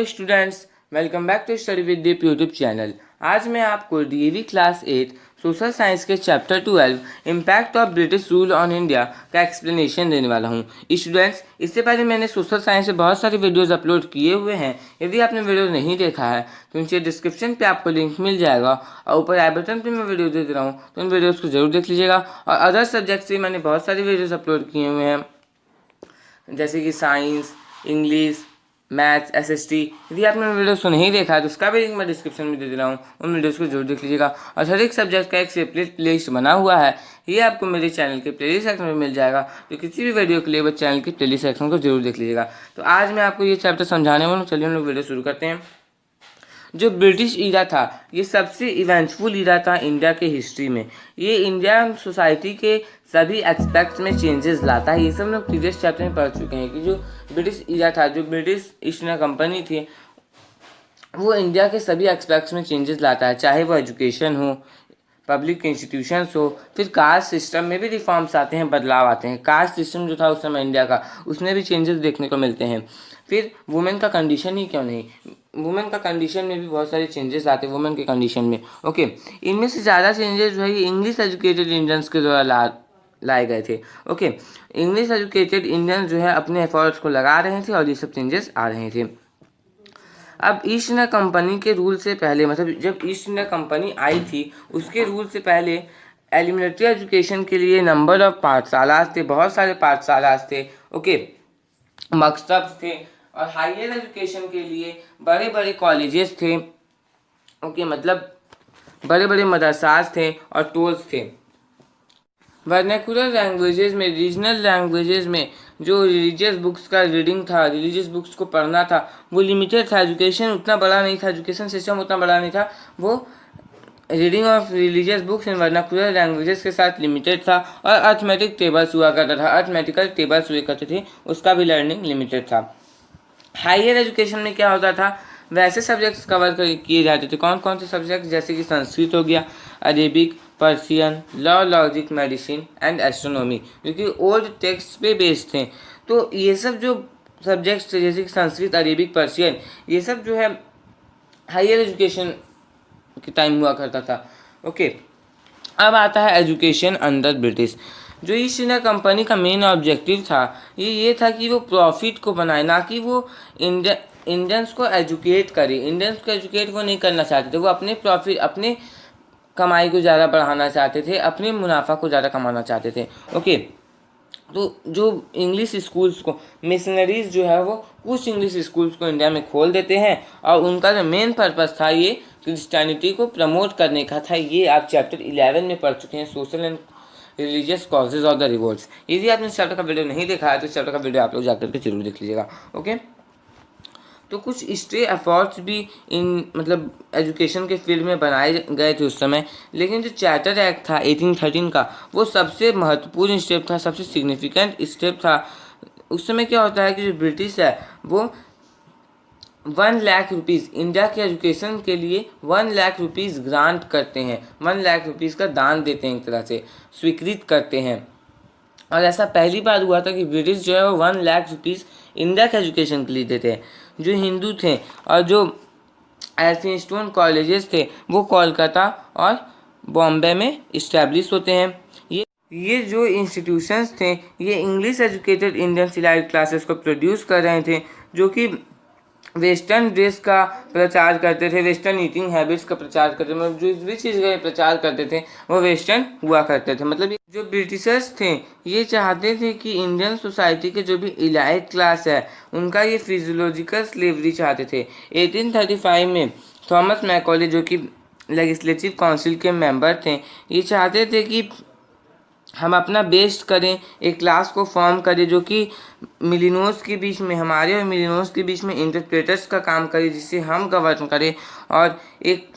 Students, welcome back to study with Deep YouTube channel. आज मैं आपको डीएवी क्लास 8 सोशल साइंस के chapter 12 impact of British rule on India का explanation देने वाला हूं। स्टूडेंट्स, इससे पहले मैंने सोशल साइंस से बहुत सारी वीडियोस अपलोड किए हुए हैं। यदि आपने वीडियो नहीं देखा है तो नीचे डिस्क्रिप्शन पे आपको लिंक मिल जाएगा और ऊपर आई बटन पे मैं वीडियो दे रहा हूँ, तो उन वीडियोज़ को जरूर देख लीजिएगा। और अदर सब्जेक्ट से मैंने बहुत सारी वीडियोज़ अपलोड किए हुए हैं, जैसे कि साइंस, इंग्लिश, मैथ्स, एसएसटी। यदि आपने वीडियोस को नहीं देखा है तो उसका भी लिंक मैं डिस्क्रिप्शन में दे रहा हूँ, उन वीडियोस को जरूर देख लीजिएगा। और हर एक सब्जेक्ट का एक सेपरेट प्लेलिस्ट बना हुआ है, ये आपको मेरे चैनल के प्लेलिस्ट सेक्शन में मिल जाएगा। तो किसी भी वीडियो के लिए बस चैनल के प्लेलिस्ट सेक्शन को जरूर देख लीजिएगा। तो आज मैं आपको ये चैप्टर समझाने वाला हूँ। चलिए हम लोग वीडियो शुरू करते हैं। जो ब्रिटिश ईरा था, ये सबसे इवेंटफुल ईरा था इंडिया के हिस्ट्री में। ये इंडियन सोसाइटी के सभी एस्पेक्ट्स में चेंजेस लाता है। ये सब लोग प्रीवियस चैप्टर में पढ़ चुके हैं कि जो ब्रिटिश ईरा था, जो ब्रिटिश ईस्ट इंडिया कंपनी थी, वो इंडिया के सभी एस्पेक्ट्स में चेंजेस लाता है, चाहे वो एजुकेशन हो, पब्लिक इंस्टीट्यूशंस हो, फिर कास्ट सिस्टम में भी रिफॉर्म्स आते हैं, बदलाव आते हैं। कास्ट सिस्टम जो था उस समय इंडिया का, उसमें भी चेंजेस देखने को मिलते हैं। फिर वुमेन का कंडीशन ही क्यों नहीं, वुमेन का कंडीशन में भी बहुत सारे चेंजेस आते हैं वुमेन के कंडीशन में। ओके, इनमें से ज़्यादा चेंजेस जो है इंग्लिश एजुकेटेड इंडियंस के द्वारा लाए गए थे। ओके, इंग्लिश एजुकेटेड इंडियंस जो है अपने एफर्ट्स को लगा रहे थे और ये सब चेंजेस आ रहे थे। अब ईस्ट इंडिया कंपनी के रूल से पहले, मतलब जब ईस्ट इंडिया कंपनी आई थी उसके रूल से पहले एलिमेंट्री एजुकेशन के लिए नंबर ऑफ पाठशालास थे, बहुत सारे पाठशालास थे। ओके, मकतब थे। और हायर एजुकेशन के लिए बड़े बड़े कॉलेजेस थे। ओके, मतलब बड़े बड़े मदरसास थे और टोल्स थे। वर्नाकुलर लैंग्वेजेस में, रीजनल लैंग्वेजेस में जो रिलीजियस बुक्स का रीडिंग था, रिलीजियस बुक्स को पढ़ना था, वो लिमिटेड था। एजुकेशन उतना बड़ा नहीं था, एजुकेशन सिस्टम उतना बड़ा नहीं था। वो reading of religious books in vernacular languages के साथ लिमिटेड था। और अर्थमेटिक टेबल्स हुआ करता था, अर्थमेटिकल टेबल्स हुए करते थे, उसका भी लर्निंग लिमिटेड था। हायर एजुकेशन में क्या होता था, वैसे सब्जेक्ट्स कवर किए जाते थे। कौन कौन से सब्जेक्ट, जैसे कि संस्कृत हो गया, Arabic, Persian, law, logic, medicine and astronomy, जो कि ओल्ड टेक्स्ट पे बेस्ड थे। तो ये सब जो सब्जेक्ट्स थे, जैसे कि संस्कृत, अरेबिक, पर्शियन, ये सब जो है हायर एजुकेशन के टाइम हुआ करता था। ओके, अब आता है एजुकेशन अंडर ब्रिटिश। जो ईस्ट इंडिया कंपनी का मेन ऑब्जेक्टिव था ये था कि वो प्रॉफिट को बनाए, ना कि वो इंडियंस को एजुकेट करे। इंडियंस को एजुकेट वो नहीं करना चाहते थे, वो अपने प्रॉफिट, अपने कमाई को ज़्यादा बढ़ाना चाहते थे, अपने मुनाफा को ज़्यादा कमाना चाहते थे। ओके, तो जो इंग्लिश स्कूल्स को, मिशनरीज जो है वो कुछ इंग्लिश स्कूल्स को इंडिया में खोल देते हैं, और उनका जो मेन पर्पस था ये क्रिश्चियनिटी को प्रमोट करने का था। ये आप चैप्टर 11 में पढ़ चुके हैं, social and religious causes of the revolts. यदि आपने इस चैप्टर का वीडियो नहीं देखा है तो इस चैप्टर का वीडियो आप लोग जाकर के जरूर देख लीजिएगा। ओके, तो कुछ स्टे एफर्ट्स भी इन, मतलब एजुकेशन के फील्ड में बनाए गए थे उस समय। लेकिन जो चार्टर एक्ट था 1813 का, वो सबसे महत्वपूर्ण स्टेप था, सबसे सिग्निफिकेंट स्टेप था। उस समय क्या होता है कि जो ब्रिटिश है वो 1 लाख रुपीज़ इंडिया के एजुकेशन के लिए 1 लाख रुपीज़ ग्रांट करते हैं, 1 लाख रुपीज़ का दान देते हैं, एक तरह से स्वीकृत करते हैं। और ऐसा पहली बार हुआ था कि ब्रिटिश जो है वो 1 लाख रुपीज़ इंडिया के एजुकेशन के लिए देते हैं। जो हिंदू थे और जो एल्फिंस्टोन कॉलेजेस थे वो कोलकाता और बॉम्बे में इस्टेब्लिश होते हैं। ये जो इंस्टीट्यूशंस थे ये इंग्लिश एजुकेटेड इंडियन सिलाइड क्लासेस को प्रोड्यूस कर रहे थे, जो कि वेस्टर्न ड्रेस का प्रचार करते थे, वेस्टर्न ईटिंग हैबिट्स का प्रचार करते थे, मतलब जो भी चीज़ का प्रचार करते थे वो वेस्टर्न हुआ करते थे। मतलब जो ब्रिटिशर्स थे ये चाहते थे कि इंडियन सोसाइटी के जो भी इलाइट क्लास है उनका ये फिजियोलॉजिकल स्लेवरी चाहते थे। 1835 में थॉमस मैकॉले, जो कि लेजिस्लेटिव काउंसिल के मेंबर थे, ये चाहते थे कि हम अपना बेस्ट करें, एक क्लास को फॉर्म करें जो कि मिलिनोस के बीच में, हमारे और मिलिनोस के बीच में इंटरप्रेटर्स का काम करे, जिससे हम गवर्न करें। और एक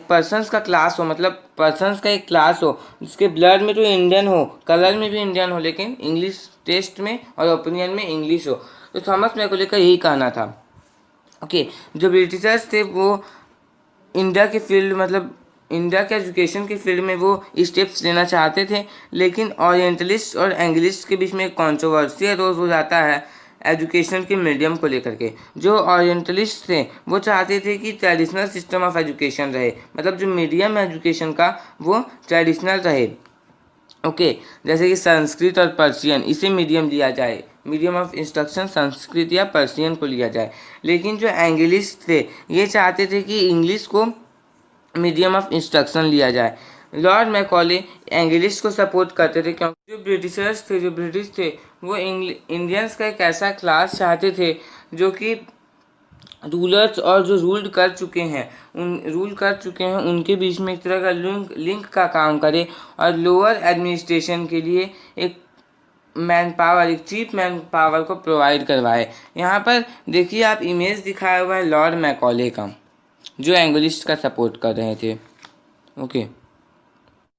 पर्सन्स का क्लास हो, मतलब पर्सन्स का एक क्लास हो जिसके ब्लड में तो इंडियन हो, कलर में भी इंडियन हो, लेकिन इंग्लिश टेस्ट में और ओपिनियन में इंग्लिश हो। तो थॉमस मैकॉले का यही कहना था। ओके, जो ब्रिटिशर्स थे वो इंडिया के फील्ड, मतलब इंडिया के एजुकेशन के फील्ड में वो स्टेप्स लेना चाहते थे, लेकिन ओरिएंटलिस्ट और एंग्लिस्ट के बीच में एक कॉन्ट्रोवर्सी रोज हो जाता है। एजुकेशन के मीडियम को लेकर के। जो ओरिएंटलिस्ट थे वो चाहते थे कि ट्रेडिशनल सिस्टम ऑफ एजुकेशन रहे, मतलब जो मीडियम एजुकेशन का वो ट्रेडिशनल रहे। ओके, जैसे कि संस्कृत और पर्शियन, इसे मीडियम लिया जाए, मीडियम ऑफ इंस्ट्रक्शन संस्कृत या पर्शियन को लिया जाए। लेकिन जो एंग्लिस्ट थे ये चाहते थे कि इंग्लिश को मीडियम ऑफ इंस्ट्रक्शन लिया जाए। लॉर्ड मैकॉले एंग्लिश को सपोर्ट करते थे, क्योंकि जो ब्रिटिश थे वो इंडियंस का एक ऐसा क्लास चाहते थे जो कि रूलर्स और जो रूल कर चुके हैं उनके बीच में एक तरह का लिंक का काम करे, और लोअर एडमिनिस्ट्रेशन के लिए एक चीप मैन पावर को प्रोवाइड करवाए। यहाँ पर देखिए आप इमेज दिखाया हुआ है लॉर्ड मैकॉले का, जो एंग्लिस्ट का सपोर्ट कर रहे थे। ओके,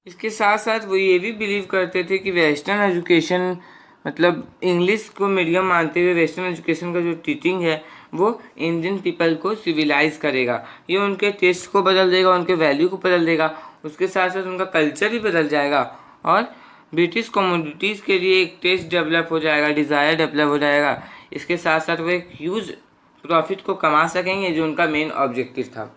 इसके साथ साथ वो ये भी बिलीव करते थे कि वेस्टर्न एजुकेशन, मतलब इंग्लिश को मीडियम मानते हुए वेस्टर्न एजुकेशन का जो टीचिंग है वो इंडियन पीपल को सिविलाइज करेगा। ये उनके टेस्ट को बदल देगा, उनके वैल्यू को बदल देगा, उसके साथ साथ उनका कल्चर भी बदल जाएगा, और ब्रिटिश कम्युनिटीज़ के लिए एक टेस्ट डेवलप हो जाएगा, डिज़ायर डेवलप हो जाएगा। इसके साथ साथ वो एक ह्यूज प्रॉफिट को कमा सकेंगे, जो उनका मेन ऑब्जेक्टिव था।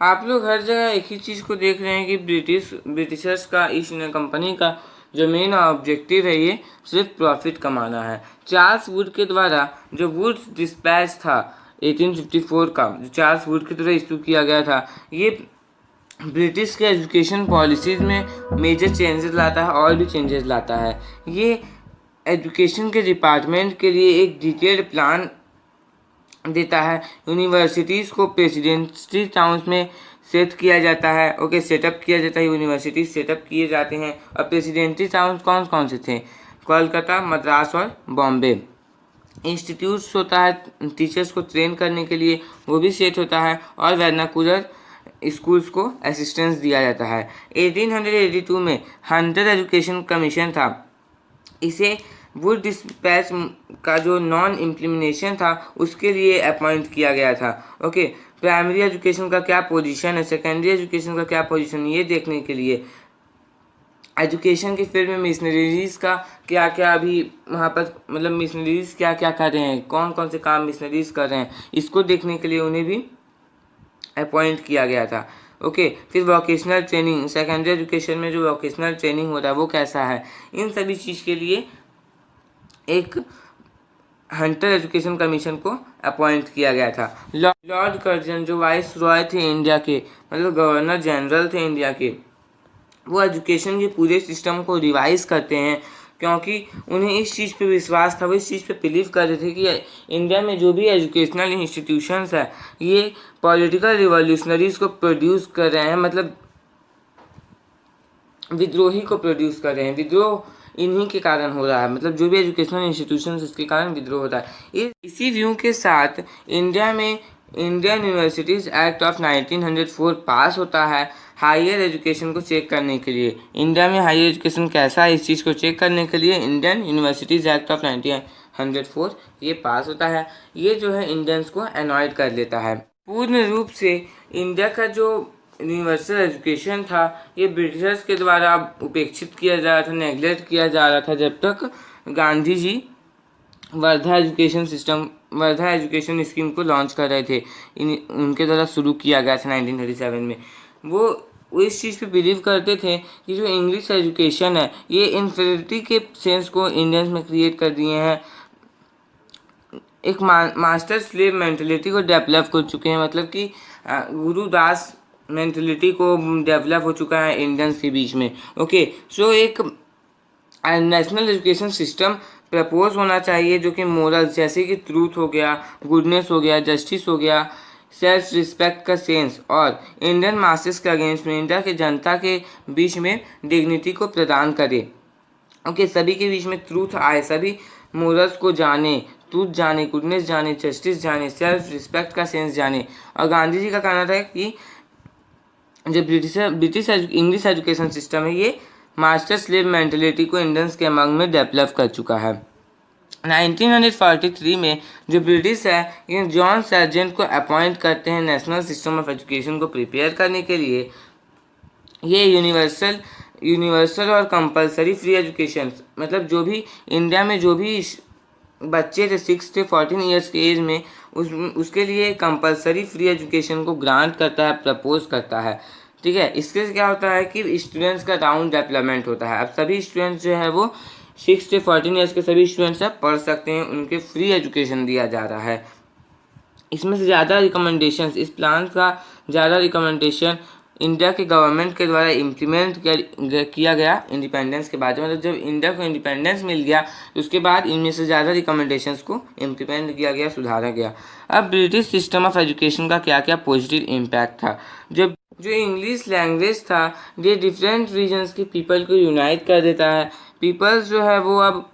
आप लोग हर जगह एक ही चीज़ को देख रहे हैं कि ब्रिटिशर्स का, ईस्ट इंडिया कंपनी का जो मेन ऑब्जेक्टिव है ये सिर्फ प्रॉफिट कमाना है। चार्ल्स वुड के द्वारा जो वुड्स डिस्पैच था 1854 का, जो चार्ल्स वुड के द्वारा इशू किया गया था, ये ब्रिटिश के एजुकेशन पॉलिसीज़ में मेजर चेंजेस लाता है और भी चेंजेस लाता है। ये एजुकेशन के डिपार्टमेंट के लिए एक डिटेल्ड प्लान देता है। यूनिवर्सिटीज़ को प्रेसिडेंसी टाउन्स में सेटअप किया जाता है। यूनिवर्सिटी सेटअप किए जाते हैं। और प्रेसिडेंसी टाउन्स कौन कौन से थे? कोलकाता, मद्रास और बॉम्बे। इंस्टीट्यूट्स होता है टीचर्स को ट्रेन करने के लिए, वो भी सेट होता है। और वर्नाकुलर स्कूल्स को असिस्टेंस दिया जाता है। 1882 में हंटर एजुकेशन कमीशन था। इसे वुड डिस्पैच का जो नॉन इम्प्लीमेंटेशन था उसके लिए अपॉइंट किया गया था। ओके, प्राइमरी एजुकेशन का क्या पोजीशन है, सेकेंडरी एजुकेशन का क्या पोजीशन है, ये देखने के लिए एजुकेशन की फील्ड में मिशनरीज का क्या क्या अभी वहाँ पर, मतलब मिशनरीज क्या क्या कर रहे हैं, कौन कौन से काम मिशनरीज कर रहे हैं, इसको देखने के लिए उन्हें भी अपॉइंट किया गया था। ओके, फिर वोकेशनल ट्रेनिंग, सेकेंडरी एजुकेशन में जो वोकेशनल ट्रेनिंग होता है वो कैसा है, इन सभी चीज़ के लिए एक हंटर एजुकेशन कमीशन को अपॉइंट किया गया था। लॉर्ड कर्जन जो वाइस रॉय थे इंडिया के, मतलब गवर्नर जनरल थे इंडिया के, वो एजुकेशन के पूरे सिस्टम को रिवाइज करते हैं, क्योंकि उन्हें इस चीज़ पे विश्वास था, वो इस चीज़ पे बिलीव करते थे कि इंडिया में जो भी एजुकेशनल इंस्टीट्यूशंस है ये पॉलिटिकल रिवॉल्यूशनरीज को प्रोड्यूस कर रहे हैं, मतलब विद्रोही को प्रोड्यूस कर रहे हैं। विद्रोह इन्हीं के कारण हो रहा है, मतलब जो भी एजुकेशनल इंस्टीट्यूशंस इसके कारण विद्रोह होता है। इसी व्यू के साथ इंडिया में इंडियन यूनिवर्सिटीज़ एक्ट ऑफ 1904 पास होता है हायर एजुकेशन को चेक करने के लिए। इंडिया में हायर एजुकेशन कैसा है इस चीज़ को चेक करने के लिए इंडियन यूनिवर्सिटीज़ एक्ट ऑफ 1904 ये पास होता है। ये जो है इंडियंस को अनॉयड कर लेता है। पूर्ण रूप से इंडिया का जो यूनिवर्सल एजुकेशन था ये ब्रिटिशर्स के द्वारा उपेक्षित किया जा रहा था, नेग्लेक्ट किया जा रहा था, जब तक गांधी जी वर्धा एजुकेशन स्कीम को लॉन्च कर रहे थे। उनके द्वारा शुरू किया गया था 1937 में। वो इस चीज़ पे बिलीव करते थे कि जो इंग्लिश एजुकेशन है ये इन्फीरियरिटी के सेंस को इंडियंस में क्रिएट कर दिए हैं, एक मास्टर स्लेव मेंटलिटी को डेवलप कर चुके हैं, मतलब कि गुरुदास मेंटलिटी को डेवलप हो चुका है इंडियंस के बीच में। ओके, सो एक नेशनल एजुकेशन सिस्टम प्रपोज होना चाहिए जो कि मोरल्स जैसे कि ट्रूथ हो गया, गुडनेस हो गया, जस्टिस हो गया, सेल्फ रिस्पेक्ट का सेंस और इंडियन मासेस के अगेंस्ट में इंडिया के जनता के बीच में डिग्निटी को प्रदान करे। ओके, सभी के बीच में ट्रूथ आए, सभी मोरल्स को जाने, ट्रूथ जाने, गुडनेस जाने, जस्टिस जाने, सेल्फ रिस्पेक्ट का सेंस जाने। और गांधी जी का कहना था कि जो ब्रिटिश इंग्लिश एजुकेशन सिस्टम है ये मास्टर स्लेव मेंटलिटी को इंडियंस के अमंग में डेवलप कर चुका है। 1943 में जो ब्रिटिश है ये जॉन सर्जेंट को अपॉइंट करते हैं नेशनल सिस्टम ऑफ एजुकेशन को प्रिपेयर करने के लिए। ये यूनिवर्सल और कंपलसरी फ्री एजुकेशन, मतलब जो भी इंडिया में जो भी बच्चे थे 6 से 14 ईयर्स के एज में, उसके लिए कंपलसरी फ्री एजुकेशन को ग्रांट करता है, प्रपोज करता है। ठीक है, इसके से क्या होता है कि स्टूडेंट्स का राउंड डेवलपमेंट होता है। अब सभी स्टूडेंट्स जो है वो 6 से 14 ईयर्स के सभी स्टूडेंट्स अब पढ़ सकते हैं, उनके फ्री एजुकेशन दिया जा रहा है। इसमें से ज़्यादा रिकमेंडेशंस, इस प्लान का ज़्यादा रिकमेंडेशन इंडिया के गवर्नमेंट के द्वारा इम्प्लीमेंट किया गया इंडिपेंडेंस के बाद। मतलब जब इंडिया को इंडिपेंडेंस मिल गया तो उसके बाद इनमें से ज़्यादा रिकमेंडेशंस को इम्प्लीमेंट किया गया, सुधारा गया। अब ब्रिटिश सिस्टम ऑफ एजुकेशन का क्या क्या पॉजिटिव इम्पैक्ट था। जब जो इंग्लिश लैंग्वेज था ये डिफरेंट रीजन्स के पीपल को यूनाइट कर देता है। पीपल्स जो है वो अब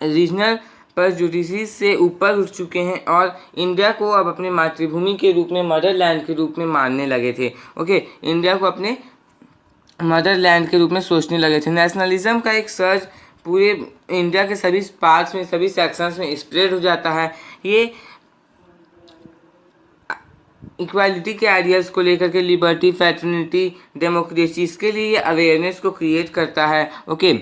रीजनल प्रेजुडिसेस से ऊपर उठ चुके हैं और इंडिया को अब अपने मातृभूमि के रूप में, मदरलैंड के रूप में मानने लगे थे। ओके, इंडिया को अपने मदरलैंड के रूप में सोचने लगे थे। नेशनलिज्म का एक सर्ज पूरे इंडिया के सभी पार्ट्स में, सभी सेक्शंस में स्प्रेड हो जाता है। ये इक्वालिटी के आइडियाज़ को लेकर के, लिबर्टी, फ्रेटर्निटी, डेमोक्रेसी, इसके लिए अवेयरनेस को क्रिएट करता है। ओके,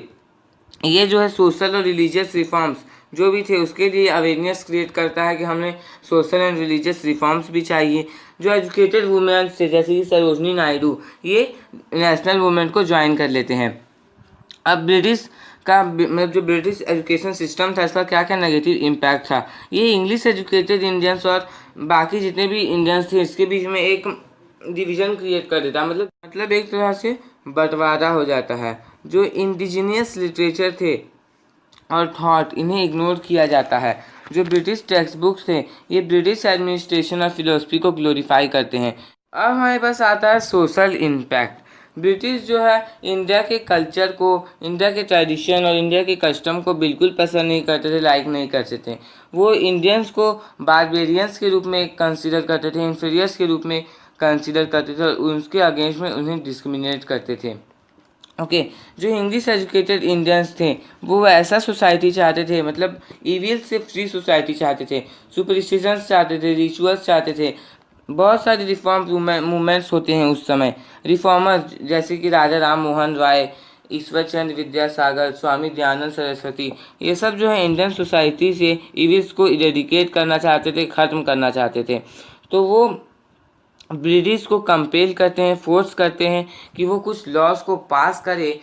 ये जो है सोशल और रिलीजियस रिफॉर्म्स जो भी थे उसके लिए अवेयरनेस क्रिएट करता है कि हमें सोशल एंड रिलीजियस रिफॉर्म्स भी चाहिए। जो एजुकेटेड वुमेन्स थे जैसे कि सरोजनी नायडू, ये नेशनल मूवमेंट को ज्वाइन कर लेते हैं। अब ब्रिटिश का मतलब जो ब्रिटिश एजुकेशन सिस्टम था इसका क्या क्या नेगेटिव इम्पैक्ट था। ये इंग्लिश एजुकेटेड इंडियंस और बाकी जितने भी इंडियंस थे इसके बीच में एक डिवीज़न क्रिएट कर देता, मतलब एक तरह से बंटवारा हो जाता है। जो इंडिजिनियस लिटरेचर थे और थॉट, इन्हें इग्नोर किया जाता है। जो ब्रिटिश टेक्स्ट बुक्स थे ये ब्रिटिश एडमिनिस्ट्रेशन और फिलोसफी को ग्लोरीफाई करते हैं। अब हमारे पास आता है सोशल इम्पैक्ट। ब्रिटिश जो है इंडिया के कल्चर को, इंडिया के ट्रेडिशन और इंडिया के कस्टम को बिल्कुल पसंद नहीं करते थे, लाइक नहीं करते थे। वो इंडियंस को बारबेरियंस के रूप में कंसिडर करते थे, इन्फीरियर्स के रूप में कंसिडर करते थे और उसके अगेंस्ट में उन्हें डिस्क्रिमिनेट करते थे। ओके, जो इंग्लिश एजुकेटेड इंडियंस थे वो ऐसा सोसाइटी चाहते थे, मतलब ईविल से फ्री सोसाइटी चाहते थे, सुपरस्टिशंस चाहते थे, रिचुअल्स चाहते थे। बहुत सारे रिफॉर्म मूवमेंट्स होते हैं उस समय। रिफॉर्मर्स जैसे कि राजा राम मोहन राय, ईश्वर चंद्र विद्यासागर, स्वामी दयानंद सरस्वती, ये सब जो है इंडियन सोसाइटी से ईविल्स को इरेडिकेट करना चाहते थे, ख़त्म करना चाहते थे। तो वो ब्रिटिश को कंपेल करते हैं, फोर्स करते हैं कि वो कुछ लॉज को पास करे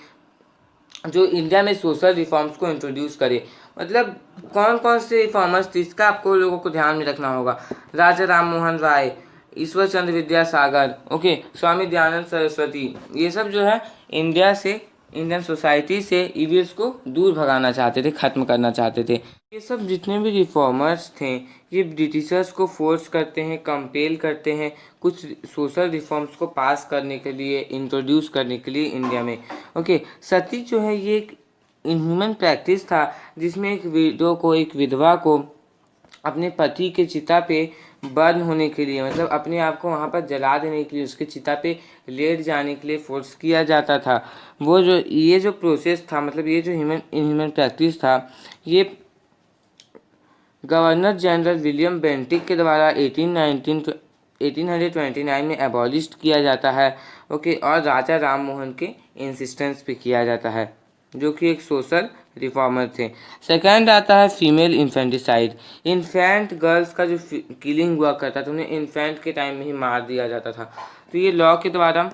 जो इंडिया में सोशल रिफॉर्म्स को इंट्रोड्यूस करे। मतलब कौन कौन से रिफॉर्मर्स थे इसका आपको लोगों को ध्यान में रखना होगा। राजा राम मोहन राय, ईश्वर चंद्र विद्यासागर, ओके, स्वामी दयानंद सरस्वती, ये सब जो है इंडिया से, इंडियन सोसाइटी से ईविल्स को दूर भगाना चाहते थे, ख़त्म करना चाहते थे। ये सब जितने भी रिफॉर्मर्स थे ये ब्रिटिशर्स को फोर्स करते हैं, कंपेल करते हैं कुछ सोशल रिफॉर्म्स को पास करने के लिए, इंट्रोड्यूस करने के लिए इंडिया में। ओके, सती जो है ये एक इनह्यूमन प्रैक्टिस था जिसमें एक विधवा को अपने पति के चिता पे बर्न होने के लिए, मतलब अपने आप को वहाँ पर जला देने के लिए, उसके चिता पे लेट जाने के लिए फोर्स किया जाता था। वो जो ये जो प्रोसेस था, मतलब ये जो इनह्यूमन प्रैक्टिस था, ये गवर्नर जनरल विलियम बेंटिक के द्वारा 1829 में एबॉलिश किया जाता है। ओके, और राजा राम मोहन के इंसिस्टेंस पे किया जाता है जो कि एक सोशल रिफॉर्मर थे। सेकंड आता है फीमेल इन्फेंटिसाइड। इन्फेंट गर्ल्स का जो किलिंग हुआ करता था उन्हें इन्फेंट के टाइम में ही मार दिया जाता था, तो ये लॉ के द्वारा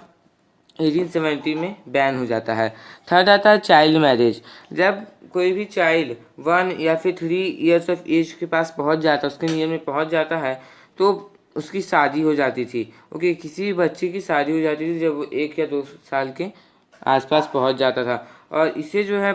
1870 में बैन हो जाता है। थर्ड आता है चाइल्ड मैरिज। जब कोई भी चाइल्ड 1 या फिर 3 ईयर्स ऑफ एज के पास पहुंच जाता, उसके नियर में पहुंच जाता है तो उसकी शादी हो जाती थी। ओके, किसी भी बच्चे की शादी हो जाती थी जब वो 1 या 2 साल के आसपास पहुंच जाता था, और इसे जो है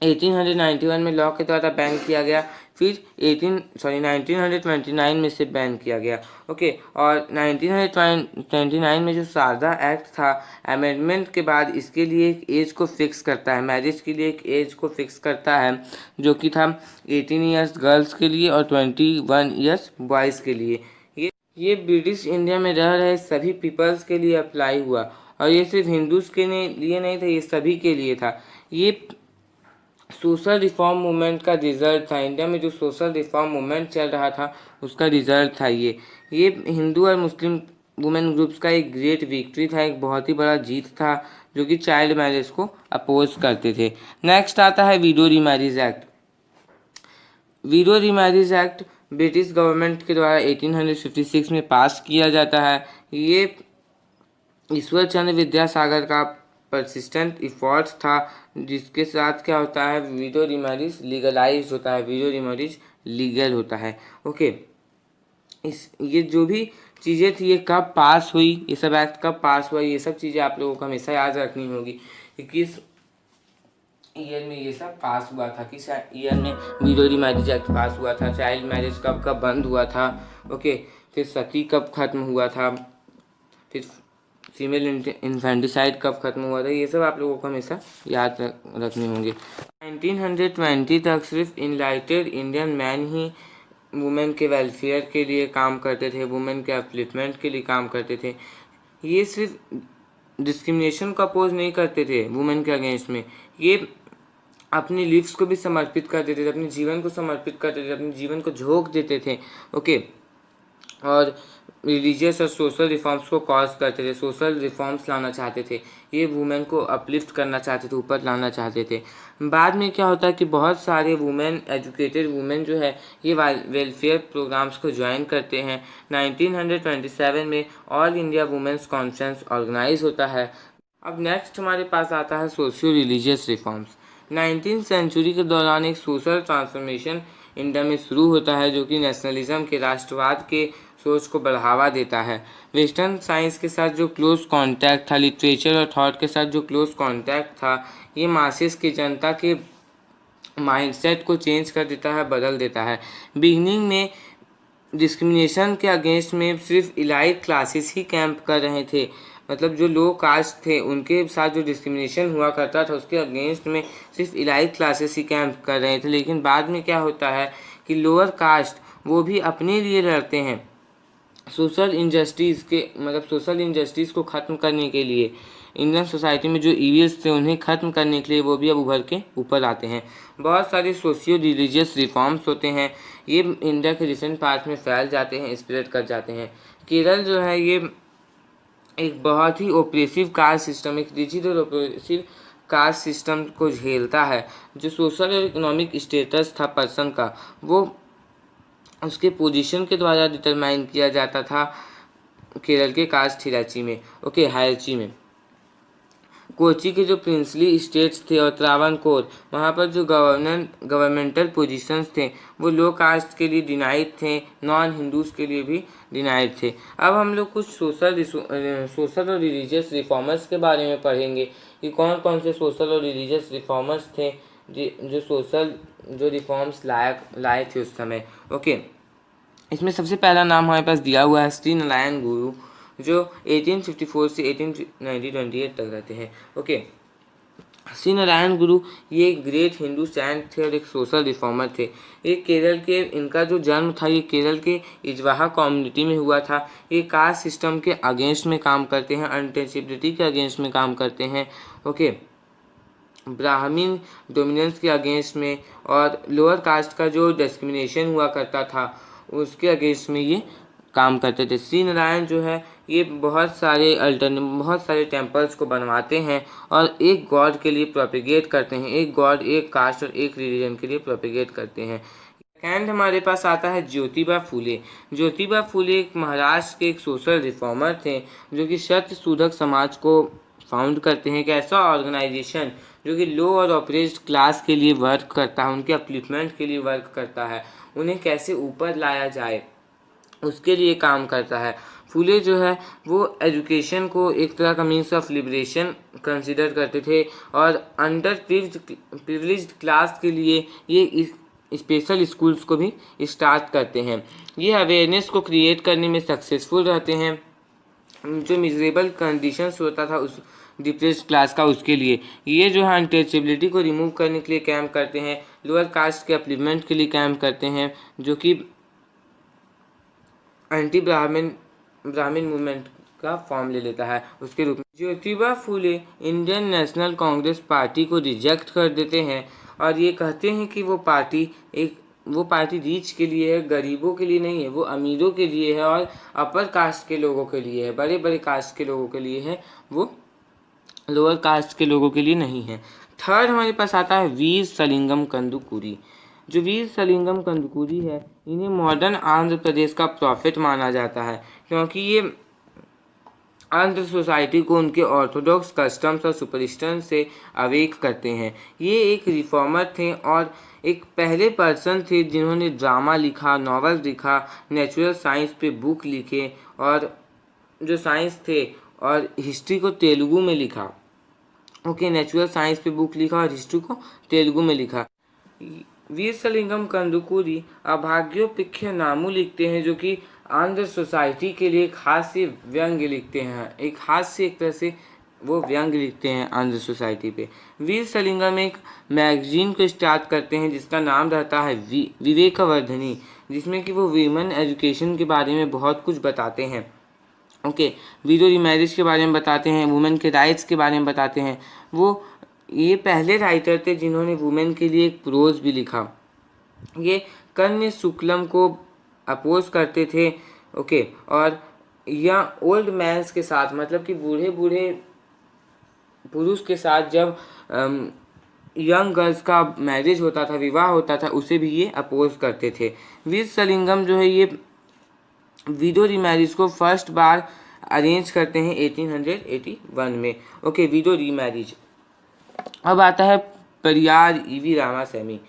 1891 में लॉ के द्वारा बैन किया गया, फिर 1929 में से बैन किया गया। ओके, और 1929 में जो शारदा एक्ट था, अमेंडमेंट के बाद इसके लिए एक एज को फिक्स करता है, मैरिज के लिए एक एज को फिक्स करता है जो कि था 18 ईयर्स गर्ल्स के लिए और 21 ईयर्स बॉयज़ के लिए। ये ब्रिटिश इंडिया में रह रहे सभी पीपल्स के लिए अप्लाई हुआ, और ये सिर्फ हिंदूज के लिए नहीं था, ये सभी के लिए था। ये सोशल रिफॉर्म मूवमेंट का रिजल्ट था। इंडिया में जो सोशल रिफॉर्म मूवमेंट चल रहा था उसका रिजल्ट था ये हिंदू और मुस्लिम वुमेन ग्रुप्स का एक ग्रेट विक्ट्री था, एक बहुत ही बड़ा जीत था जो कि चाइल्ड मैरिज को अपोज करते थे। नेक्स्ट आता है window remarriage act. Window remarriage act British government के द्वारा 1856 में पास किया जाता है। ये ईश्वर चंद्र विद्यासागर का परसिस्टेंट इफोर्ट्स था, जिसके साथ क्या होता है, विडो रीमैरिज लीगलाइज होता है, विडो रीमैरिज लीगल होता है। ओके, ये जो भी चीज़ें थी ये कब पास हुई, ये सब एक्ट कब पास हुआ, ये सब चीज़ें आप लोगों को हमेशा याद रखनी होगी कि किस ईयर में ये सब पास हुआ था, किस ईयर में विडो मैरिज एक्ट पास हुआ था, चाइल्ड मैरिज कब कब बंद हुआ था। ओके, फिर सती कब खत्म हुआ था, फिर फीमेल इन्फेंटिसाइड कब खत्म हुआ था, ये सब आप लोगों को हमेशा याद रखने होंगे। 1920 तक सिर्फ इनलाइटेड इंडियन मैन ही वुमेन के वेलफेयर के लिए काम करते थे, वुमेन के अपलिफ्टमेंट के लिए काम करते थे। ये सिर्फ डिस्क्रिमिनेशन को अपोज नहीं करते थे वुमेन के अगेंस्ट में, ये अपनी लिव्स को भी समर्पित कर देते थे, अपने जीवन को समर्पित करते थे, अपने जीवन को झोंक देते थे। ओके, और रिलीजियस और सोशल रिफॉर्म्स को कॉज करते थे, सोशल रिफॉर्म्स लाना चाहते थे, ये वुमेन को अपलिफ्ट करना चाहते थे, ऊपर लाना चाहते थे। बाद में क्या होता है कि बहुत सारे वुमेन, एजुकेटेड वुमेन जो है ये वेलफेयर प्रोग्राम्स को ज्वाइन करते हैं। 1927 में all India women's conference organise होता है। अब नेक्स्ट हमारे पास आता है socio religious reforms. 19th century के दौरान एक सोशल ट्रांसफॉर्मेशन इंडिया में शुरू होता है, जो कि नेशनलिज्म के, राष्ट्रवाद के सोच को बढ़ावा देता है। वेस्टर्न साइंस के साथ जो क्लोज कांटेक्ट था, लिटरेचर और थॉट के साथ जो क्लोज कांटेक्ट था, ये मासेस की जनता के माइंडसेट को चेंज कर देता है, बदल देता है। बिगनिंग में डिस्क्रिमिनेशन के अगेंस्ट में सिर्फ इलाइट क्लासेस ही कैंप कर रहे थे, मतलब जो लो कास्ट थे उनके साथ जो डिस्क्रिमिनेशन हुआ करता था उसके अगेंस्ट में सिर्फ इलाइट क्लासेस ही कैंप कर रहे थे। लेकिन बाद में क्या होता है कि लोअर कास्ट वो भी अपने लिए लड़ते हैं, सोशल इनजस्टिस के, मतलब सोशल इनजस्टिस को ख़त्म करने के लिए, इंडियन सोसाइटी में जो ईविल्स थे उन्हें ख़त्म करने के लिए वो भी अब उभर के ऊपर आते हैं। बहुत सारे सोशियो रिलीजियस रिफॉर्म्स होते हैं, ये इंडिया के डिफरेंट पार्ट में फैल जाते हैं, स्प्रेड कर जाते हैं। केरल जो है ये एक बहुत ही ओप्रेसिव कास्ट सिस्टम, एक रिजिड और ओप्रेसिव कास्ट सिस्टम को झेलता है। जो सोशल और इकोनॉमिक स्टेटस था पर्सन का, वो उसके पोजीशन के द्वारा डिटरमाइन किया जाता था केरल के कास्ट हिराची में। ओके, हायरची में कोची के जो प्रिंसली स्टेट्स थे और त्रावणकोर, वहाँ पर जो गवर्नमेंटल पोजीशंस थे वो लो कास्ट के लिए डिनाइड थे, नॉन हिंदूज के लिए भी डिनाइड थे। अब हम लोग कुछ सोशल और रिलीजियस रिफॉर्मर्स के बारे में पढ़ेंगे कि कौन कौन से सोशल और रिलीजियस रिफॉर्मर्स थे जो रिफॉर्म्स लाए थे उस समय। ओके, इसमें सबसे पहला नाम हमारे पास दिया हुआ है श्री नारायण गुरु, जो 1854 से 1928 तक रहते हैं। ओके, श्री नारायण गुरु ये ग्रेट हिंदू सेंट थे और एक सोशल रिफॉर्मर थे। ये केरल के, इनका जो जन्म था ये केरल के इजवाहा कम्युनिटी में हुआ था। ये कास्ट सिस्टम के अगेंस्ट में काम करते हैं, अनटचेबिलिटी के अगेंस्ट में काम करते हैं। ओके, ब्राह्मीण डोमिनेंस के अगेंस्ट में और लोअर कास्ट का जो डिस्क्रिमिनेशन हुआ करता था उसके अगेंस्ट में ये काम करते थे। श्री नारायण जो है ये बहुत सारे टेम्पल्स को बनवाते हैं और एक गॉड के लिए प्रोपिगेट करते हैं, एक गॉड, एक कास्ट और एक रिलीजन के लिए प्रोपिगेट करते हैं। सेकेंड हमारे पास आता है ज्योतिबा फुले। ज्योतिबा फुले एक महाराष्ट्र के एक सोशल रिफॉर्मर थे, जो कि सत्य शोधक समाज को फाउंड करते हैं, एक ऐसा ऑर्गेनाइजेशन जो कि लो और ऑपरेस्ड क्लास के लिए वर्क करता है, उनके अपलिफ्टमेंट के लिए वर्क करता है, उन्हें कैसे ऊपर लाया जाए उसके लिए काम करता है। फुले जो है वो एजुकेशन को एक तरह का मीन्स ऑफ लिबरेशन कंसिडर करते थे और अंडर प्रिविलेज्ड क्लास के लिए ये स्पेशल स्कूल्स को भी स्टार्ट करते हैं। ये अवेयरनेस को क्रिएट करने में सक्सेसफुल रहते हैं। जो मिजरेबल कंडीशंस होता था उस डिप्रेस्ड क्लास का, उसके लिए ये जो है अनटचेबिलिटी को रिमूव करने के लिए कैंप करते हैं, लोअर कास्ट के अपलिफ्टमेंट के लिए कैंप करते हैं, जो कि एंटी ब्राह्मण मूवमेंट का फॉर्म ले लेता है उसके रूप में। Jyotiba Phule Indian national Congress party को रिजेक्ट कर देते हैं और ये कहते हैं कि वो पार्टी रीच के लिए है, गरीबों के लिए नहीं है, वो अमीरों के लिए है और अपर कास्ट के लोगों के लिए है, बड़े बड़े कास्ट के लोगों के लिए है, वो लोअर कास्ट के लोगों के लिए नहीं है। थर्ड हमारे पास आता है वीर सलिंगम कंदुकुरी। जो वीर सलिंगम कंदुकूरी है, इन्हें मॉडर्न आंध्र प्रदेश का प्रॉफिट माना जाता है, क्योंकि ये आंध्र सोसाइटी को उनके ऑर्थोडॉक्स कस्टम्स और सुपरस्टिशन से अवेक करते हैं। ये एक रिफॉर्मर थे और एक पहले पर्सन थे जिन्होंने ड्रामा लिखा, नॉवल लिखा, नेचुरल साइंस पे बुक लिखे, और जो साइंस थे और हिस्ट्री को तेलुगु में लिखा। नेचुरल साइंस पे बुक लिखा और हिस्ट्री को तेलुगु में लिखा। वीरसलिंगम कंदुकूरी अभाग्योपिख्य नामू लिखते हैं, जो कि आंध्र सोसाइटी के लिए एक हास्य व्यंग्य लिखते हैं, एक तरह से वो व्यंग्य लिखते हैं आंध्र सोसाइटी पे। वीरसलिंगम एक मैगजीन को स्टार्ट करते हैं जिसका नाम रहता है विवेकवर्धनी, जिसमें कि वो वीमेन एजुकेशन के बारे में बहुत कुछ बताते हैं। विडो रीमैरिज के बारे में बताते हैं, वुमेन के राइट्स के बारे में बताते हैं। वो ये पहले राइटर थे जिन्होंने वुमेन के लिए एक प्रोज भी लिखा। ये कन्या शुक्लम को अपोज करते थे। और या ओल्ड मैंस के साथ, मतलब कि बूढ़े बूढ़े पुरुष के साथ जब यंग गर्ल्स का मैरिज होता था, विवाह होता था, उसे भी ये अपोज करते थे। वीरसलिंगम जो है ये विडो रीमैरिज को फर्स्ट बार अरेंज करते हैं 1881 में। Window remarriage. अब आता है परियार ईवी रामास्वामी।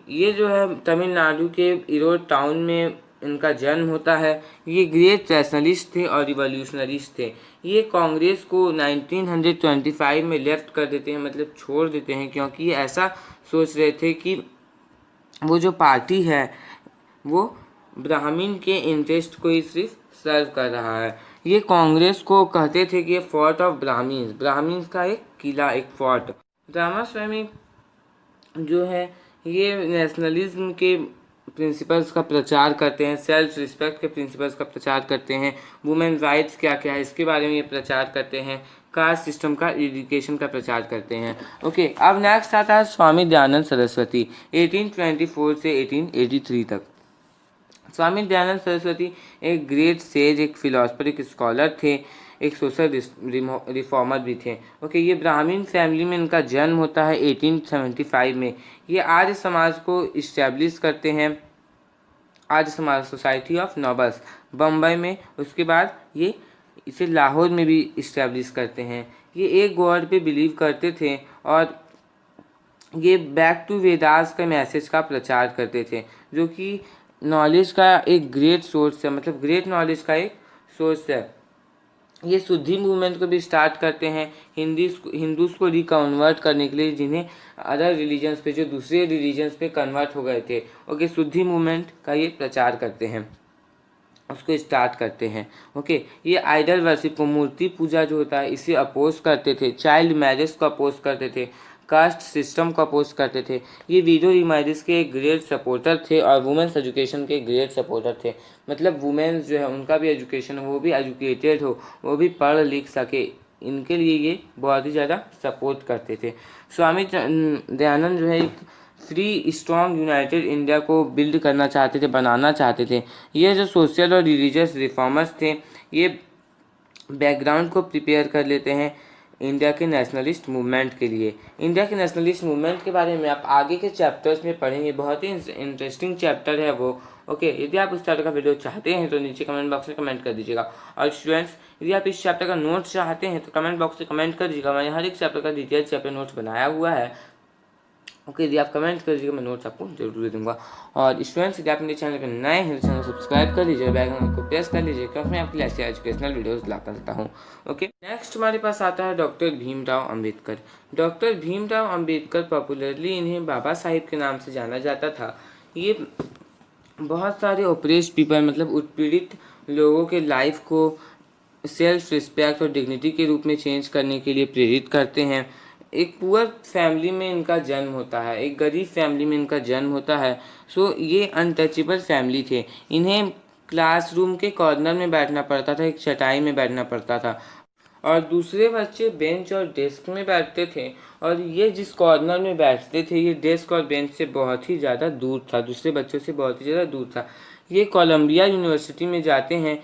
ये जो है तमिलनाडु के ईरोड टाउन में इनका जन्म होता है। ये ग्रेट रैशनलिस्ट थे और रिवॉल्यूशनरिस्ट थे। ये कांग्रेस को 1925 में लेफ्ट कर देते हैं, मतलब छोड़ देते हैं, क्योंकि ये ऐसा सोच रहे थे कि वो जो पार्टी है वो ब्राह्मण के इंटरेस्ट को ही सिर्फ सर्व कर रहा है। ये कांग्रेस को कहते थे कि ये फोर्ट ऑफ ब्राह्मण्स का एक किला, एक फोर्ट। रामास्वामी जो है ये नेशनलिज्म के प्रिंसिपल्स का प्रचार करते हैं, सेल्फ रिस्पेक्ट के प्रिंसिपल्स का प्रचार करते हैं, वुमेन राइट्स क्या क्या है इसके बारे में ये प्रचार करते हैं, कास्ट सिस्टम का, एजुकेशन का प्रचार करते हैं। अब नेक्स्ट आता है स्वामी दयानंद सरस्वती, 1824 से 1883 तक। स्वामी दयानंद सरस्वती एक ग्रेट सेज, एक फिलोसफर, एक स्कॉलर थे, एक सोशल रिफॉर्मर भी थे। ये ब्राह्मण फैमिली में इनका जन्म होता है 1875 में। ये आर्य समाज को इस्टेब्लिश करते हैं, Arya Samaj society of nobles Bombay में। उसके बाद ये इसे लाहौर में भी इस्टेब्लिश करते हैं। ये एक गॉड पे बिलीव करते थे और ये बैक टू वेदास का मैसेज का प्रचार करते थे, जो कि नॉलेज का एक ग्रेट सोर्स है, मतलब ग्रेट नॉलेज का एक सोर्स है। ये शुद्धि मूवमेंट को भी स्टार्ट करते हैं हिंदूज को रिकन्वर्ट करने के लिए, जिन्हें अदर रिलीजन्स पे, जो दूसरे रिलीजन्स पे कन्वर्ट हो गए थे। शुद्धि मूवमेंट का ये प्रचार करते हैं, उसको स्टार्ट करते हैं। ये आइडल वर्शिप को, मूर्ति पूजा जो होता है, इसे अपोज करते थे। चाइल्ड मैरिज को अपोज करते थे, कास्ट सिस्टम को अपोज करते थे। ये विडो रीमैरिज के एक ग्रेट सपोर्टर थे और वुमेन्स एजुकेशन के ग्रेट सपोर्टर थे। मतलब वुमेन्स जो है उनका भी एजुकेशन, वो भी एजुकेटेड हो, वो भी पढ़ लिख सके, इनके लिए ये बहुत ही ज़्यादा सपोर्ट करते थे। स्वामी दयानंद जो है एक फ्री, स्ट्रॉन्ग, यूनाइटेड इंडिया को बिल्ड करना चाहते थे, बनाना चाहते थे। ये जो सोशल और रिलीजियस रिफॉर्मर्स थे, ये बैकग्राउंड को प्रिपेयर कर लेते हैं इंडिया के नेशनलिस्ट मूवमेंट के लिए। इंडिया के नेशनलिस्ट मूवमेंट के बारे में आप आगे के चैप्टर्स में पढ़ेंगे, बहुत ही इंटरेस्टिंग चैप्टर है वो। यदि आप उस चैप्टर का वीडियो चाहते हैं तो नीचे कमेंट बॉक्स में कमेंट कर दीजिएगा। और स्टूडेंट्स, यदि आप इस चैप्टर का नोट्स चाहते हैं तो कमेंट बॉक्स में कमेंट कर दीजिएगा। मैंने हर एक चैप्टर का डिटेल चैप्टर नोट्स बनाया हुआ है। यदि आप कमेंट कर दीजिएगा, मैं नोट्स आपको जरूर दे दूंगा। और स्टूडेंट्स, यदि आप मेरे चैनल पर नए हैं तो चैनल सब्सक्राइब कर लीजिए, बेल आइकन को प्रेस कर लीजिए, क्योंकि मैं आपके लिए ऐसे एजुकेशनल वीडियोस लाता रहता हूँ। नेक्स्ट हमारे पास आता है doctor Bhimrao Ambedkar. Doctor Bhimrao Ambedkar, popularly इन्हें बाबा साहिब के नाम से जाना जाता था। ये बहुत सारे ओप्रेस्ड पीपल, मतलब उत्पीड़ित लोगों के लाइफ को सेल्फ रिस्पेक्ट और डिग्निटी के रूप में चेंज करने के लिए प्रेरित करते हैं। एक पुअर फैमिली में इनका जन्म होता है, एक गरीब फैमिली में इनका जन्म होता है। ये अनटचेबल फैमिली थे। इन्हें क्लासरूम के कॉर्नर में बैठना पड़ता था, एक चटाई में बैठना पड़ता था, और दूसरे बच्चे बेंच और डेस्क में बैठते थे। और ये जिस कॉर्नर में बैठते थे, ये डेस्क और बेंच से बहुत ही ज़्यादा दूर था, दूसरे बच्चों से बहुत ही ज़्यादा दूर था। ये कोलंबिया यूनिवर्सिटी में जाते हैं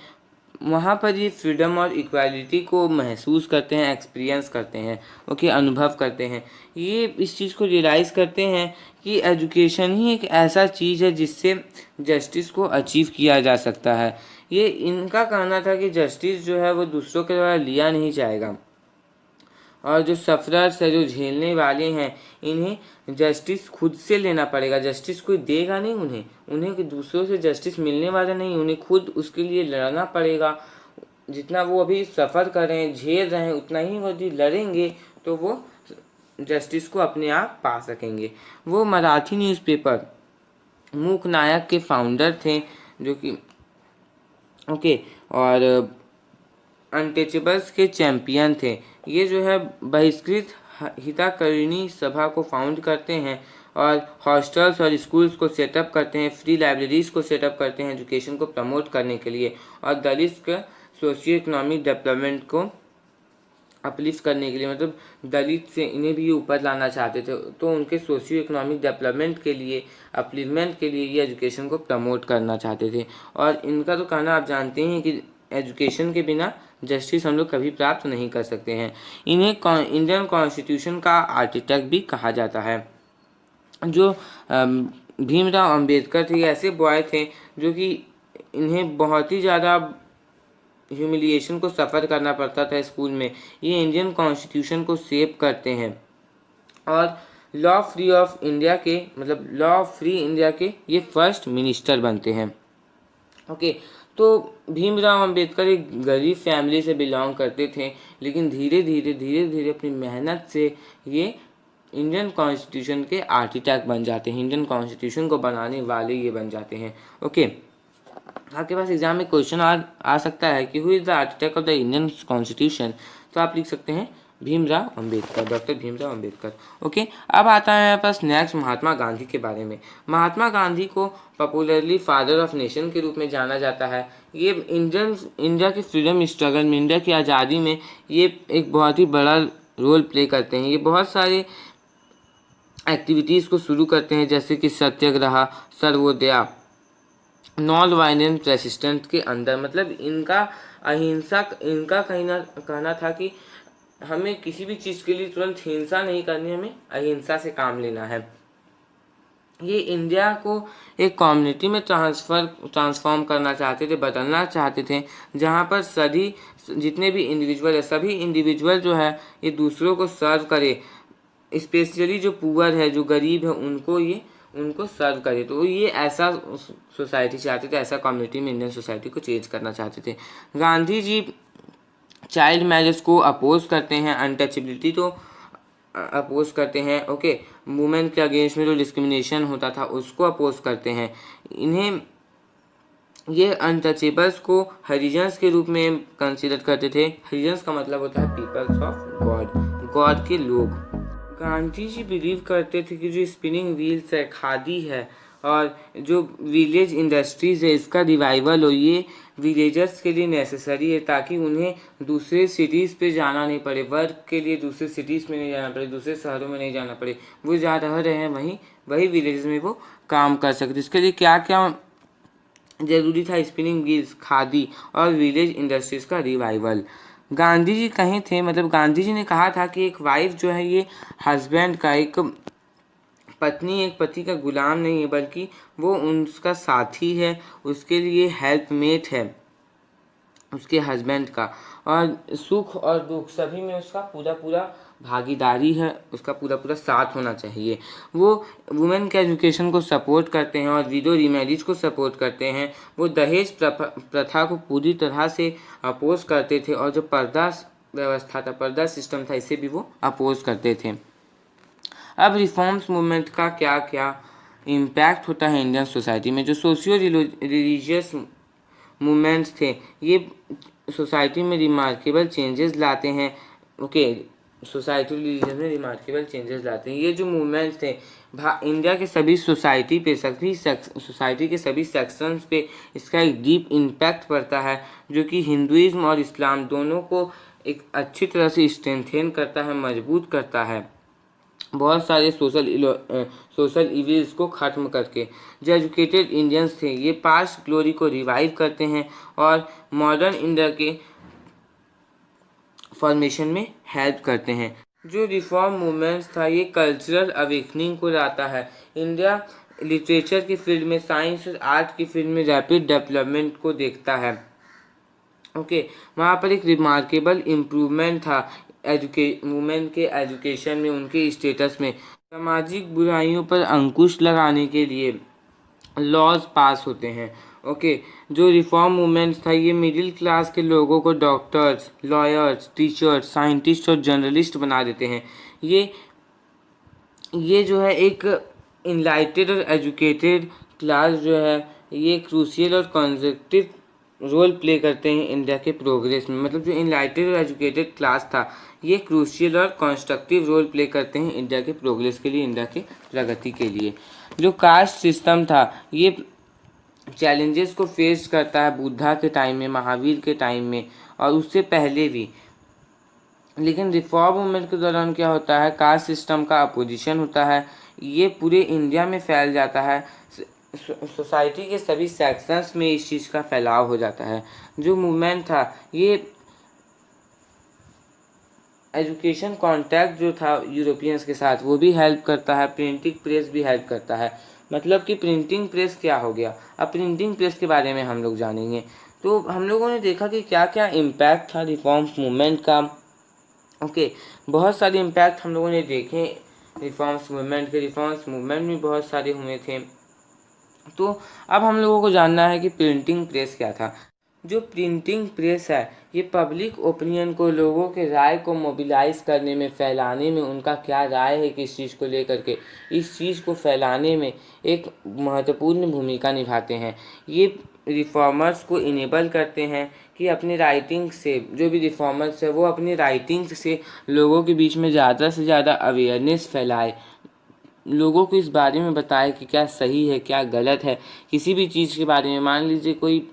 वहाँ पर ये फ्रीडम और इक्वालिटी को महसूस करते हैं, एक्सपीरियंस करते हैं, ओके, अनुभव करते हैं। ये इस चीज़ को रियलाइज़ करते हैं कि एजुकेशन ही एक ऐसा चीज़ है जिससे जस्टिस को अचीव किया जा सकता है। ये इनका कहना था कि जस्टिस जो है वो दूसरों के द्वारा लिया नहीं जाएगा, और जो सफ़रर्स है, जो झेलने वाले हैं, इन्हें जस्टिस खुद से लेना पड़ेगा। जस्टिस कोई देगा नहीं उन्हें दूसरों से जस्टिस मिलने वाला नहीं, उन्हें खुद उसके लिए लड़ना पड़ेगा। जितना वो अभी सफ़र कर रहे हैं, झेल रहे हैं, उतना ही वो यदि लड़ेंगे तो वो जस्टिस को अपने आप पा सकेंगे। वो मराठी न्यूज़पेपर मूक नायक के फाउंडर थे, जो कि ओके, और अनटचेबल्स के चैम्पियन थे। ये जो है बहिष्कृत हितकारिणी सभा को फाउंड करते हैं, और हॉस्टल्स और स्कूल्स को सेटअप करते हैं, फ्री लाइब्रेरीज को सेटअप करते हैं एजुकेशन को प्रमोट करने के लिए, और दलित के सोशियो इकोनॉमिक डेवलपमेंट को अपलिफ्ट करने के लिए, मतलब दलित से इन्हें भी ऊपर लाना चाहते थे, तो उनके सोशियो इकोनॉमिक डेवलपमेंट के लिए, अपलिफ्टमेंट के लिए ये एजुकेशन को प्रमोट करना चाहते थे। और इनका तो कहना आप जानते हैं कि एजुकेशन के बिना जस्टिस हम लोग कभी प्राप्त नहीं कर सकते हैं। इन्हें इंडियन कॉन्स्टिट्यूशन का आर्किटेक्ट भी कहा जाता है। जो भीमराव अंबेडकर थे, ऐसे बॉय थे जो कि इन्हें बहुत ही ज़्यादा ह्यूमिलिएशन को सफ़र करना पड़ता था स्कूल में। ये इंडियन कॉन्स्टिट्यूशन को सेव करते हैं, और लॉ फ्री ऑफ इंडिया के, मतलब लॉ फ्री इंडिया के ये फर्स्ट मिनिस्टर बनते हैं। ओके, तो भीमराव अंबेडकर एक गरीब फैमिली से बिलोंग करते थे, लेकिन धीरे धीरे अपनी मेहनत से ये इंडियन कॉन्स्टिट्यूशन के आर्किटेक्ट बन जाते हैं, इंडियन कॉन्स्टिट्यूशन को बनाने वाले ये बन जाते हैं। ओके, आपके पास एग्जाम में क्वेश्चन आ सकता है कि who is the architect of the Indian constitution, तो आप लिख सकते हैं भीमराव अंबेडकर, डॉक्टर भीमराव अंबेडकर। ओके, अब आता है मेरे पास नेक्स्ट महात्मा गांधी के बारे में। महात्मा गांधी को पॉपुलरली फादर ऑफ नेशन के रूप में जाना जाता है। ये इंडिया के फ्रीडम स्ट्रगल में, इंडिया की आज़ादी में ये एक बहुत ही बड़ा रोल प्ले करते हैं। ये बहुत सारे एक्टिविटीज़ को शुरू करते हैं, जैसे कि सत्याग्रह, सर्वोदया, नॉन वायलेंट रेसिस्टेंट के अंदर, मतलब इनका अहिंसा, इनका कहना था कि हमें किसी भी चीज़ के लिए तुरंत हिंसा नहीं करनी, हमें अहिंसा से काम लेना है। ये इंडिया को एक कम्युनिटी में ट्रांसफॉर्म करना चाहते थे, बदलना चाहते थे, जहाँ पर सभी जितने भी इंडिविजुअल है, सभी इंडिविजुअल जो है ये दूसरों को सर्व करे, स्पेशली जो पुअर है, जो गरीब है, उनको सर्व करे। तो ये ऐसा सोसाइटी चाहते थे, ऐसा कम्युनिटी में इंडियन सोसाइटी को चेंज करना चाहते थे। गांधी जी चाइल्ड मैरिज को अपोज करते हैं, अनटचेबिलिटी तो अपोज करते हैं। ओके, वुमेन के अगेंस्ट में जो डिस्क्रिमिनेशन होता था उसको अपोज करते हैं। इन्हें ये अनटचेबल्स को हरिजन्स के रूप में कंसिडर करते थे। हरिजन्स का मतलब होता है पीपल्स ऑफ गॉड, गॉड के लोग। गांधी जी बिलीव करते थे कि जो स्पिनिंग व्हील्स है, खादी है, और जो विलेज इंडस्ट्रीज़ है, इसका रिवाइवल हो। ये विलेजर्स के लिए नेसेसरी है, ताकि उन्हें दूसरे सिटीज़ पे जाना नहीं पड़े, वर्क के लिए दूसरे सिटीज़ में नहीं जाना पड़े, दूसरे शहरों में नहीं जाना पड़े। वो जहाँ रह रहे हैं वही विलेज में वो काम कर सकते। इसके लिए क्या क्या ज़रूरी था? स्पिनिंग व्हील्स, खादी और विलेज इंडस्ट्रीज़ का रिवाइवल। गांधी जी कहीं थे, मतलब गांधी जी ने कहा था कि एक वाइफ जो है ये हस्बैंड का, एक पत्नी एक पति का गुलाम नहीं है, बल्कि वो उसका साथी है, उसके लिए हेल्पमेट है उसके हस्बैंड का, और सुख और दुख सभी में उसका पूरा भागीदारी है, उसका पूरा साथ होना चाहिए। वो वुमेन के एजुकेशन को सपोर्ट करते हैं और विडो रीमैरिज को सपोर्ट करते हैं। वो दहेज प्रथा को पूरी तरह से अपोज करते थे, और जो पर्दा व्यवस्था था, पर्दा सिस्टम था, इसे भी वो अपोज करते थे। अब रिफॉर्म्स मूवमेंट का क्या क्या इम्पैक्ट होता है इंडियन सोसाइटी में? जो सोशियो रिलीजियस मूवमेंट्स थे, ये सोसाइटी में रिमार्केबल चेंजेस लाते हैं। ओके, सोसाइटी रिलीजन में रिमार्केबल चेंजेस लाते हैं। ये जो मूवमेंट्स थे इंडिया के सभी सोसाइटी पे, सोसाइटी के सभी सेक्शंस पे इसका एक डीप इम्पैक्ट पड़ता है, जो कि हिंदुइज्म और इस्लाम दोनों को एक अच्छी तरह से स्ट्रेंथेन करता है, मजबूत करता है। बहुत सारे सोशल इविल्स को ख़त्म करके। जो एजुकेटेड इंडियंस थे ये पास्ट ग्लोरी को रिवाइव करते हैं और मॉडर्न इंडिया के फॉर्मेशन में हेल्प करते हैं। जो रिफॉर्म मूवमेंट्स था ये कल्चरल अवेकनिंग को लाता है। इंडिया लिटरेचर की फील्ड में, साइंस और आर्ट की फील्ड में रैपिड डेवलपमेंट को देखता है। वहाँ पर एक रिमार्केबल इम्प्रूवमेंट था वुमेन के एजुकेशन में, उनके स्टेटस में। सामाजिक बुराइयों पर अंकुश लगाने के लिए लॉज पास होते हैं। जो रिफॉर्म मूवमेंट था ये मिडिल क्लास के लोगों को डॉक्टर्स, लॉयर्स, टीचर्स, साइंटिस्ट और जर्नलिस्ट बना देते हैं। ये जो है एक इनलाइटेड और एजुकेटेड क्लास जो है ये क्रूशियल और कॉन्स्ट्रक्टिव रोल प्ले करते हैं इंडिया के प्रोग्रेस में। मतलब जो इनलाइटेड और एजुकेटेड क्लास था ये क्रूशियल और कॉन्स्ट्रक्टिव रोल प्ले करते हैं इंडिया के प्रोग्रेस के लिए, इंडिया के प्रगति के लिए। जो कास्ट सिस्टम था ये चैलेंजेस को फेस करता है बुद्धा के टाइम में, महावीर के टाइम में और उससे पहले भी। लेकिन रिफॉर्म मूवमेंट के दौरान क्या होता है, कास्ट सिस्टम का अपोजिशन होता है, ये पूरे इंडिया में फैल जाता है। सोसाइटी के सभी सेक्शंस में इस चीज़ का फैलाव हो जाता है। जो मूवमेंट था ये एजुकेशन कॉन्टैक्ट जो था यूरोपियंस के साथ वो भी हेल्प करता है, प्रिंटिंग प्रेस भी हेल्प करता है। मतलब कि प्रिंटिंग प्रेस क्या हो गया। अब प्रिंटिंग प्रेस के बारे में हम लोग जानेंगे। तो हम लोगों ने देखा कि क्या क्या इम्पैक्ट था रिफॉर्म्स मूवमेंट का। बहुत सारे इम्पैक्ट हम लोगों ने देखे रिफॉर्म्स मूवमेंट के। रिफॉर्म्स मूवमेंट भी बहुत सारे हुए थे। तो अब हम लोगों को जानना है कि प्रिंटिंग प्रेस क्या था। जो प्रिंटिंग प्रेस है ये पब्लिक ओपिनियन को, लोगों के राय को मोबिलाइज करने में, फैलाने में, उनका क्या राय है किस चीज़ को लेकर के, इस चीज़ को फैलाने में एक महत्वपूर्ण भूमिका निभाते हैं। ये रिफॉर्मर्स को इनेबल करते हैं कि अपनी राइटिंग से, जो भी रिफॉर्मर्स है वो अपनी राइटिंग से लोगों के बीच में ज़्यादा से ज़्यादा अवेयरनेस फैलाए, लोगों को इस बारे में बताए कि क्या सही है क्या गलत है। किसी भी चीज़ के बारे में, मान लीजिए कोई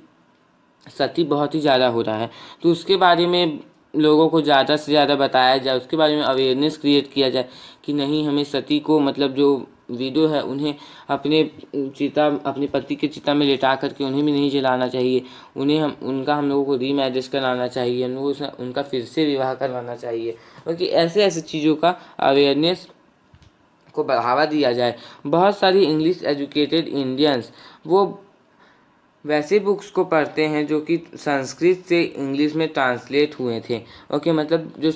सती बहुत ही ज़्यादा हो रहा है तो उसके बारे में लोगों को ज़्यादा से ज़्यादा बताया जाए, उसके बारे में अवेयरनेस क्रिएट किया जाए कि नहीं, हमें सती को, मतलब जो वीडियो है उन्हें अपने पति के चिता में लेटा करके उन्हें भी नहीं जलाना चाहिए, उनका हम लोगों को रीमैरिज कराना चाहिए, हम लोगों को उनका फिर से विवाह करवाना चाहिए। क्योंकि ऐसे ऐसे चीज़ों का अवेयरनेस को बढ़ावा दिया जाए। बहुत सारी इंग्लिश एजुकेटेड इंडियंस वो वैसे बुक्स को पढ़ते हैं जो कि संस्कृत से इंग्लिश में ट्रांसलेट हुए थे। मतलब जो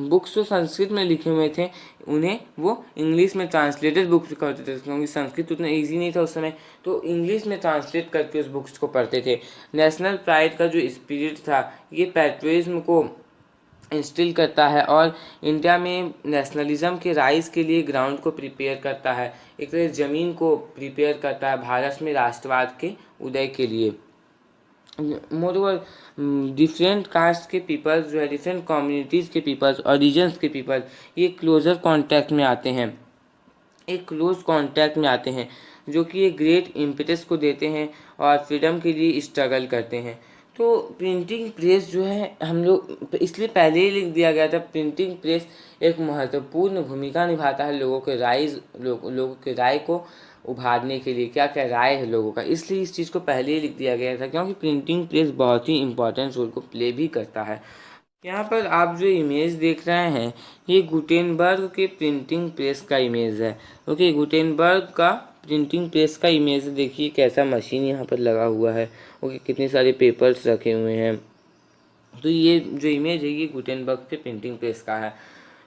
बुक्स जो संस्कृत में लिखे हुए थे उन्हें वो इंग्लिश में ट्रांसलेटेड बुक्स करते थे, क्योंकि संस्कृत उतना इजी नहीं था उस समय, तो इंग्लिश में ट्रांसलेट करके उस बुक्स को पढ़ते थे। नेशनल प्राइड का जो स्पिरिट था ये पैट्रियटिज्म को इंस्टिल करता है और इंडिया में नेशनलिज्म के राइज के लिए ग्राउंड को प्रिपेयर करता है, एक तरह ज़मीन को प्रिपेयर करता है भारत में राष्ट्रवाद के उदय के लिए। मोरओवर डिफरेंट कास्ट के पीपल्स जो है, डिफरेंट कम्युनिटीज़ के पीपल्स और रीजन्स के पीपल ये क्लोज़र कांटेक्ट में आते हैं, एक क्लोज कांटेक्ट में आते हैं, जो कि एक ग्रेट इम्पेटस को देते हैं और फ्रीडम के लिए स्ट्रगल करते हैं। तो प्रिंटिंग प्रेस जो है हम लोग इसलिए पहले ही लिख दिया गया था, प्रिंटिंग प्रेस एक महत्वपूर्ण भूमिका निभाता है लोगों के राय को उभारने के लिए, क्या क्या राय है लोगों का, इसलिए इस चीज़ को पहले ही लिख दिया गया था, क्योंकि प्रिंटिंग प्रेस बहुत ही इंपॉर्टेंट रोल को प्ले भी करता है। यहाँ पर आप जो इमेज देख रहे हैं ये गुटेनबर्ग के प्रिंटिंग प्रेस का इमेज है। गुटेनबर्ग का प्रिंटिंग प्रेस का इमेज देखिए, कैसा मशीन यहाँ पर लगा हुआ है, कितने सारे पेपर्स रखे हुए हैं। तो ये जो इमेज है ये गुटेनबर्ग के प्रिंटिंग प्रेस का है।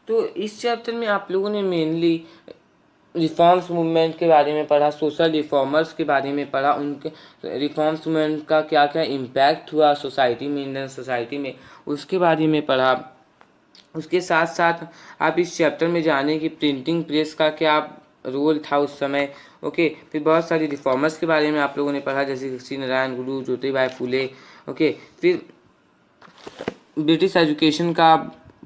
तो इस चैप्टर में आप लोगों ने मेनली रिफॉर्म्स मूवमेंट के बारे में पढ़ा, सोशल रिफॉर्मर्स के बारे में पढ़ा, उनके रिफॉर्म्स मूवमेंट का क्या क्या इम्पैक्ट हुआ सोसाइटी में, इंडियन सोसाइटी में, उसके बारे में पढ़ा। उसके साथ साथ आप इस चैप्टर में जाने कि प्रिंटिंग प्रेस का क्या रोल था उस समय। फिर बहुत सारी रिफॉर्मर्स के बारे में आप लोगों ने पढ़ा, जैसे श्री नारायण गुरु, ज्योतिबा फुले। फिर ब्रिटिश एजुकेशन का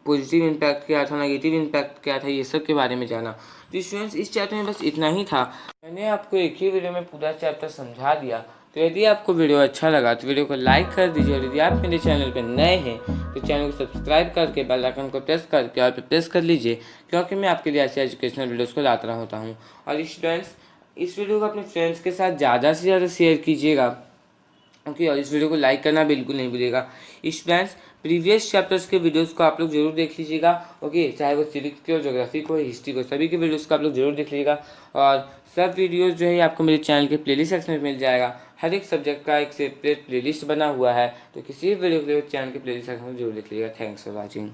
पॉजिटिव इम्पैक्ट क्या था, नेगेटिव इम्पैक्ट क्या था, ये सब के बारे में जाना। तो स्टूडेंट्स इस चैप्टर में बस इतना ही था। मैंने आपको एक ही वीडियो में पूरा चैप्टर समझा दिया। तो यदि आपको वीडियो अच्छा लगा तो वीडियो को लाइक कर दीजिए, और यदि आप मेरे चैनल पर नए हैं तो चैनल को सब्सक्राइब करके बेल आइकन को प्रेस करके और पे प्रेस कर लीजिए, क्योंकि मैं आपके लिए ऐसे एजुकेशनल वीडियोस को लाता रहता हूँ। और स्टूडेंट्स, इस वीडियो को अपने फ्रेंड्स के साथ ज़्यादा से ज़्यादा शेयर कीजिएगा, ओके। और इस वीडियो को लाइक करना बिल्कुल नहीं भूलिएगा। स्टूडेंट्स, प्रीवियस चैप्टर्स के वीडियोस को आप लोग जरूर देख लीजिएगा, ओके। चाहे वो सिविक्स के हो, ज्योग्राफी को, हिस्ट्री को, सभी के वीडियोस को आप लोग जरूर देख लीजिएगा। और सब वीडियोस जो है आपको मेरे चैनल के प्लेलिस्ट सेक्शन में मिल जाएगा। हर एक सब्जेक्ट का एक सेपरेट प्लेलिस्ट बना हुआ है, तो किसी भी वीडियो के लिए चैनल के प्लेलिस्ट सेक्शन में जरूर देख लीजिएगा। Thanks for watching.